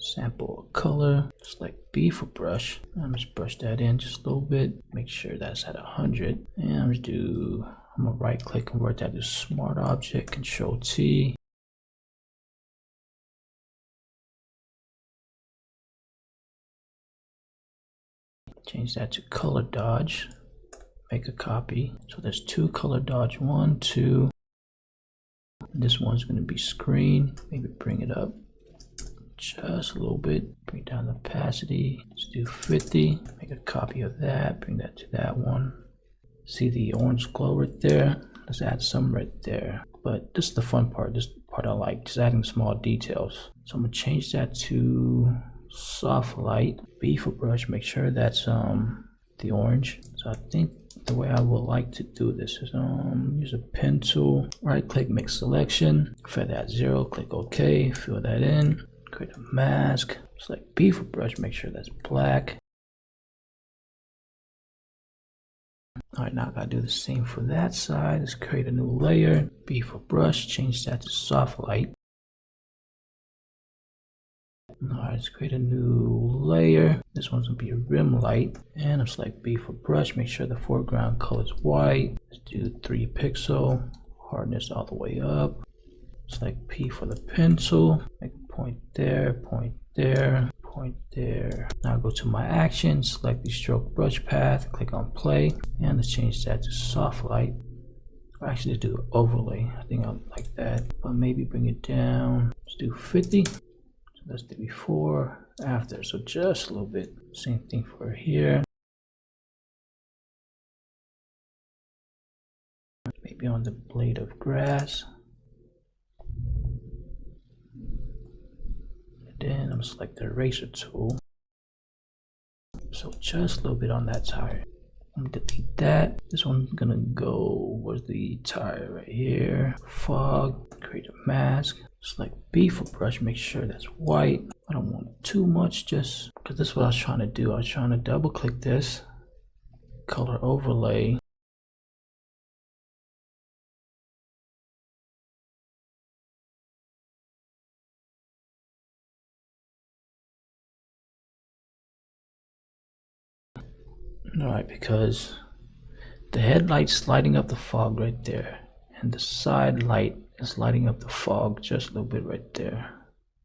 Sample a color, select B for brush. I'm just brush that in just a little bit. Make sure that's at 100. And I'm gonna right click, convert that to Smart Object, Control T. Change that to color dodge. Make a copy. So there's 2 color dodge, 1, 2. This one's going to be screen. Maybe bring it up just a little bit. Bring down the opacity. Let's do 50. Make a copy of that. Bring that to that one. See the orange glow right there? Let's add some right there. But this is the fun part. This part I like, just adding small details. So I'm going to change that to soft light. B for brush. Make sure that's the orange. So I think the way I would like to do this is use a pen tool, right click, make selection, set that 0, click OK, fill that in, create a mask, select B for brush, make sure that's black. Alright, now I gotta do the same for that side. Let's create a new layer, B for brush, change that to soft light. Alright, let's create a new layer. This one's gonna be a rim light. And I'm select B for brush. Make sure the foreground color is white. Let's do 3 pixel. Hardness all the way up. Select P for the pencil. Make a point there, point there, point there. Now go to my actions. Select the stroke brush path. Click on play. And let's change that to soft light. Or actually do overlay. I think I like that. But maybe bring it down. Let's do 50. That's the before, after, so just a little bit. Same thing for here. Maybe on the blade of grass. And then I'm gonna select the eraser tool. So just a little bit on that tire. I'm gonna delete that. This one's gonna go, where's the tire? Right here. Fog, create a mask. Select B for brush, make sure that's white. I don't want too much, just because this is what I was trying to do. I was trying to double click this, color overlay. Alright, because the headlight's lighting up the fog right there, and the side light is lighting up the fog just a little bit right there.